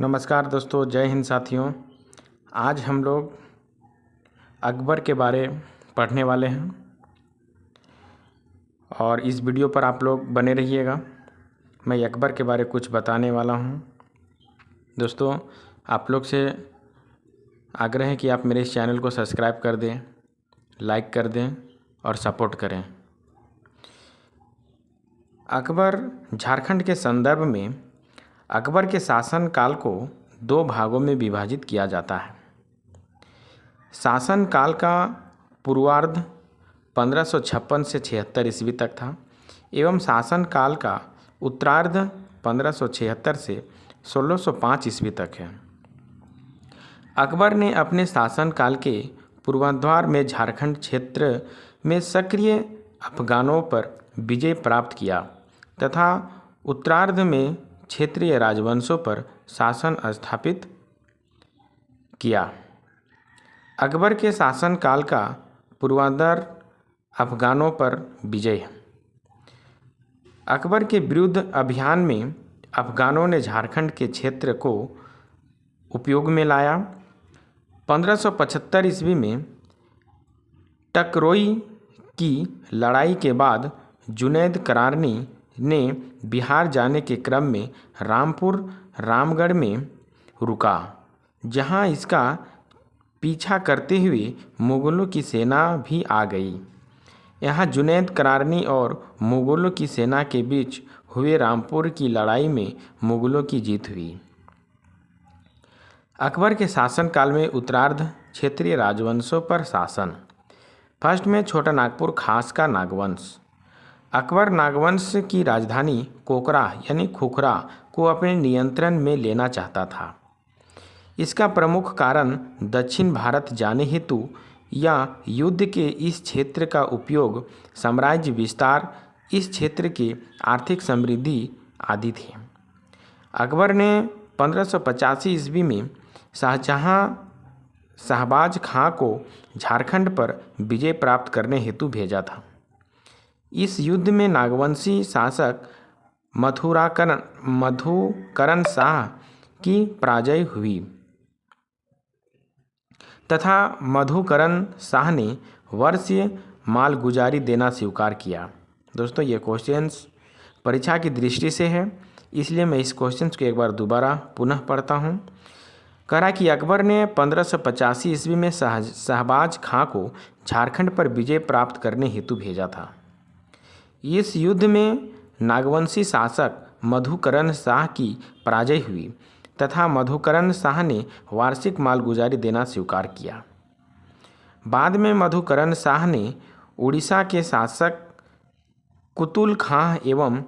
नमस्कार दोस्तों, जय हिंद साथियों। आज हम लोग अकबर के बारे पढ़ने वाले हैं और इस वीडियो पर आप लोग बने रहिएगा। मैं अकबर के बारे कुछ बताने वाला हूं। दोस्तों, आप लोग से आग्रह है कि आप मेरे इस चैनल को सब्सक्राइब कर दें, लाइक कर दें और सपोर्ट करें। अकबर झारखंड के संदर्भ में अकबर के शासनकाल को दो भागों में विभाजित किया जाता है। शासनकाल का पूर्वार्ध 1556 से 76 ईस्वी तक था एवं शासनकाल का उत्तरार्ध 1576 से 1605 ईस्वी तक है। अकबर ने अपने शासनकाल के पूर्वार्ध में झारखंड क्षेत्र में सक्रिय अफगानों पर विजय प्राप्त किया तथा उत्तरार्ध में क्षेत्रीय राजवंशों पर शासन स्थापित किया। अकबर के शासनकाल का पूर्वार्ध अफगानों पर विजय। अकबर के विरुद्ध अभियान में अफगानों ने झारखंड के क्षेत्र को उपयोग में लाया। 1575 ईस्वी में टकरोई की लड़ाई के बाद जुनैद करारनी ने बिहार जाने के क्रम में रामपुर रामगढ़ में रुका, जहां इसका पीछा करते हुए मुगलों की सेना भी आ गई। यहां जुनैद करारनी और मुगलों की सेना के बीच हुए रामपुर की लड़ाई में मुगलों की जीत हुई। अकबर के शासनकाल में उत्तरार्ध क्षेत्रीय राजवंशों पर शासन। फर्स्ट में छोटा नागपुर खास का नागवंश। अकबर नागवंश की राजधानी कोकरा यानी खुखरा को अपने नियंत्रण में लेना चाहता था। इसका प्रमुख कारण दक्षिण भारत जाने हेतु या युद्ध के इस क्षेत्र का उपयोग, साम्राज्य विस्तार, इस क्षेत्र की आर्थिक समृद्धि आदि थे। अकबर ने 1585 ईस्वी में शहबाज खां को झारखंड पर विजय प्राप्त करने हेतु भेजा था। इस युद्ध में नागवंशी शासक मधुकरण शाह की पराजय हुई तथा मधुकरण शाह ने वर्षीय मालगुजारी देना स्वीकार किया। दोस्तों, ये क्वेश्चंस परीक्षा की दृष्टि से है, इसलिए मैं इस क्वेश्चंस को एक बार दोबारा पुनः पढ़ता हूँ। कहा कि अकबर ने 1585 ईस्वी में शहबाज खां को झारखंड पर विजय प्राप्त करने हेतु भेजा था। इस युद्ध में नागवंशी शासक मधुकरण शाह की पराजय हुई तथा मधुकरण शाह ने वार्षिक मालगुजारी देना स्वीकार किया। बाद में मधुकरण शाह ने उड़ीसा के शासक कुतुल खां एवं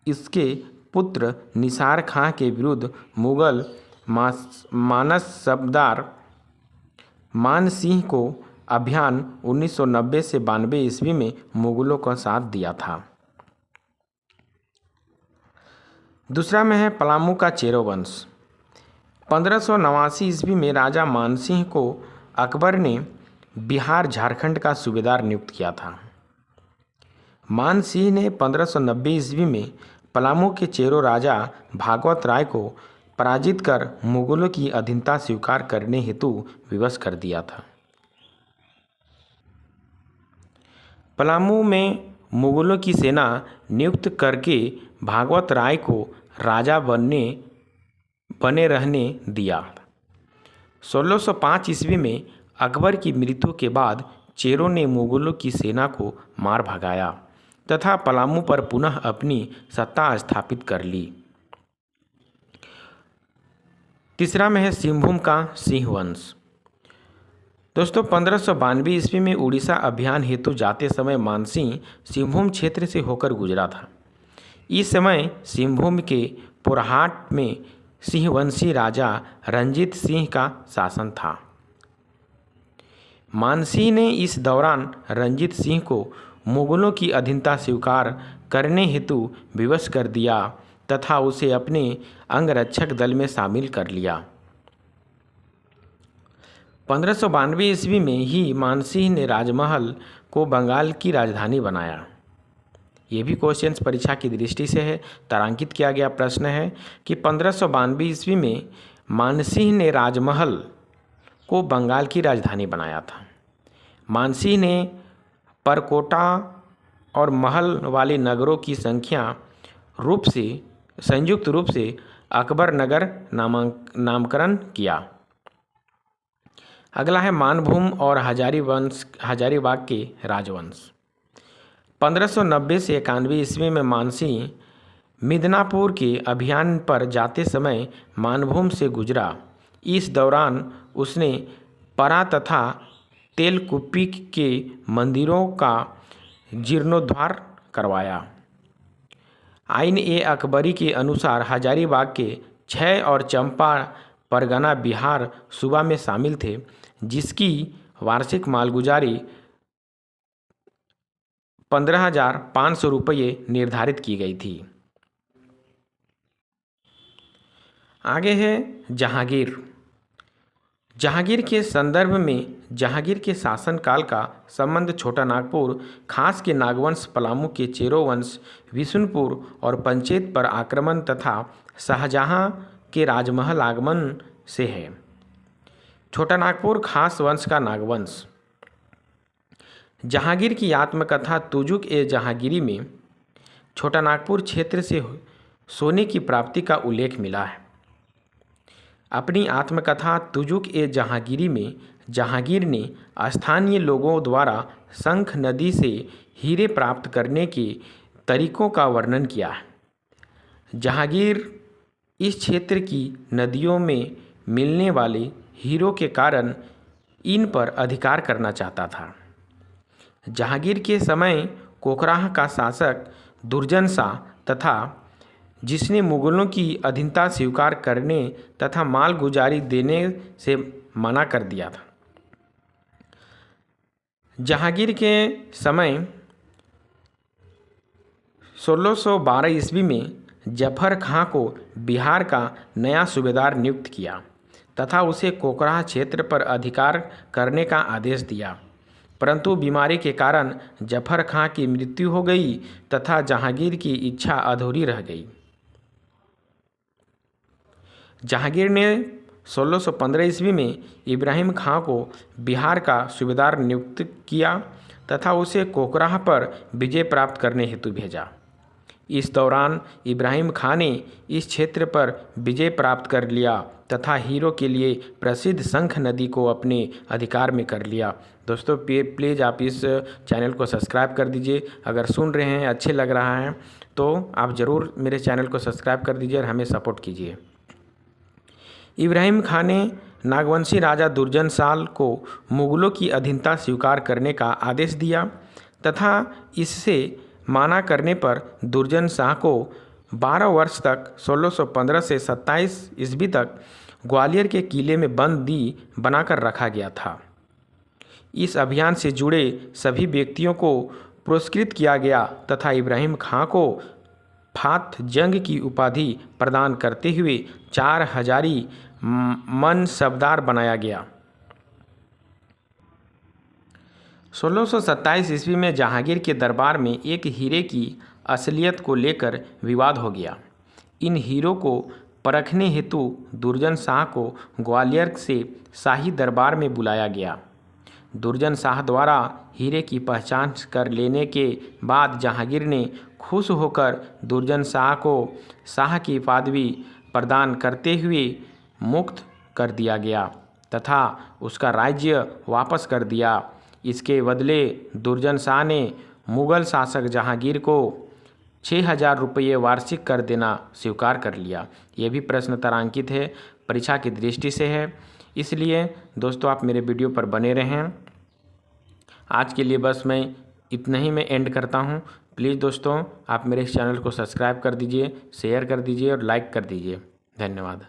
इसके पुत्र निसार खां के विरुद्ध मुगल मानसबदार मान सिंह को अभियान 1990 से 92 ईस्वी में मुगलों का साथ दिया था। दूसरा में है पलामू का चेरो वंश। 1589 ईस्वी में राजा मानसिंह को अकबर ने बिहार झारखंड का सूबेदार नियुक्त किया था। मानसिंह ने 1590 ईस्वी में पलामू के चेरो राजा भागवत राय को पराजित कर मुगलों की अधीनता स्वीकार करने हेतु विवश कर दिया था। पलामू में मुगलों की सेना नियुक्त करके भागवत राय को राजा बने रहने दिया। 1605 ईस्वी में अकबर की मृत्यु के बाद चेरों ने मुगलों की सेना को मार भगाया तथा पलामू पर पुनः अपनी सत्ता स्थापित कर ली। तीसरा में है सिंहभूम का सिंह वंश। दोस्तों, 1592 ईस्वी में उड़ीसा अभियान हेतु जाते समय मानसिंह सिंहभूम क्षेत्र से होकर गुजरा था। इस समय सिंहभूम के पोरहाट में सिंहवंशी राजा रंजीत सिंह का शासन था। मानसिंह ने इस दौरान रंजीत सिंह को मुगलों की अधीनता स्वीकार करने हेतु विवश कर दिया तथा उसे अपने अंगरक्षक दल में शामिल कर लिया। 1592 ईस्वी में ही मानसिंह ने राजमहल को बंगाल की राजधानी बनाया। ये भी क्वेश्चन परीक्षा की दृष्टि से है, तारांकित किया गया प्रश्न है कि 1592 ईस्वी में मानसिंह ने राजमहल को बंगाल की राजधानी बनाया था। मानसिंह ने परकोटा और महल वाले नगरों की संयुक्त रूप से अकबर नगर नामकरण किया। अगला है मानभूम और हजारीबाग के राजवंश। 1590 से 91 ईस्वी में मानसिंह मिदनापुर के अभियान पर जाते समय मानभूम से गुजरा। इस दौरान उसने परा तथा तेलकुप्पी के मंदिरों का जीर्णोद्धार करवाया। आईन-ए-अकबरी के अनुसार हजारीबाग के 6 और चंपा परगना बिहार सूबा में शामिल थे, जिसकी वार्षिक मालगुजारी 15,500 रुपये निर्धारित की गई थी। आगे है जहांगीर। जहांगीर के संदर्भ में जहांगीर के शासनकाल का संबंध छोटा नागपुर, खास के नागवंश, पलामू के चेरो वंश, विशुनपुर और पंचेत पर आक्रमण तथा शाहजहां के राजमहल आगमन से है। छोटा नागपुर खास वंश का नागवंश। जहांगीर की आत्मकथा तुजुक-ए-जहांगीरी में छोटा नागपुर क्षेत्र से सोने की प्राप्ति का उल्लेख मिला है। अपनी आत्मकथा तुजुक-ए-जहांगीरी में जहांगीर ने स्थानीय लोगों द्वारा शंख नदी से हीरे प्राप्त करने के तरीकों का वर्णन किया है। जहांगीर इस क्षेत्र की नदियों में मिलने वाले हीरों के कारण इन पर अधिकार करना चाहता था। जहांगीर के समय कोकराह का शासक दुर्जन शाह तथा जिसने मुगलों की अधीनता स्वीकार करने तथा मालगुजारी देने से मना कर दिया था। जहांगीर के समय 1612 ईस्वी में जफर खां को बिहार का नया सूबेदार नियुक्त किया तथा उसे कोकराह क्षेत्र पर अधिकार करने का आदेश दिया, परंतु बीमारी के कारण जफर खां की मृत्यु हो गई तथा जहांगीर की इच्छा अधूरी रह गई। जहांगीर ने 1615 ईस्वी में इब्राहिम खां को बिहार का सूबेदार नियुक्त किया तथा उसे कोकराह पर विजय प्राप्त करने हेतु भेजा। इस दौरान इब्राहिम खां ने इस क्षेत्र पर विजय प्राप्त कर लिया तथा हीरो के लिए प्रसिद्ध शंख नदी को अपने अधिकार में कर लिया। दोस्तों प्लीज़ आप इस चैनल को सब्सक्राइब कर दीजिए। अगर सुन रहे हैं, अच्छे लग रहा है तो आप ज़रूर मेरे चैनल को सब्सक्राइब कर दीजिए और हमें सपोर्ट कीजिए। इब्राहिम खां ने नागवंशी राजा दुर्जन शाह को मुगलों की अधीनता स्वीकार करने का आदेश दिया तथा इससे माना करने पर दुर्जन शाह को 12 वर्ष तक 1615 से 27 ईस्वी तक ग्वालियर के किले में बंदी बनाकर रखा गया था। इस अभियान से जुड़े सभी व्यक्तियों को पुरस्कृत किया गया तथा इब्राहिम खां को फात जंग की उपाधि प्रदान करते हुए 4 हजारी मनसबदार बनाया गया। 1627 ईस्वी में जहांगीर के दरबार में एक हीरे की असलियत को लेकर विवाद हो गया। इन हीरों को परखने हेतु दुर्जन शाह को ग्वालियर से शाही दरबार में बुलाया गया। दुर्जन शाह द्वारा हीरे की पहचान कर लेने के बाद जहांगीर ने खुश होकर दुर्जन शाह को शाह की पदवी प्रदान करते हुए मुक्त कर दिया गया तथा उसका राज्य वापस कर दिया। इसके बदले दुर्जन शाह ने मुगल शासक जहांगीर को 6,000 रुपये वार्षिक कर देना स्वीकार कर लिया। ये भी प्रश्न तारांकित है, परीक्षा की दृष्टि से है, इसलिए दोस्तों आप मेरे वीडियो पर बने रहें। आज के लिए बस मैं इतना ही मैं एंड करता हूँ। प्लीज़ दोस्तों आप मेरे इस चैनल को सब्सक्राइब कर दीजिए, शेयर कर दीजिए और लाइक कर दीजिए। धन्यवाद।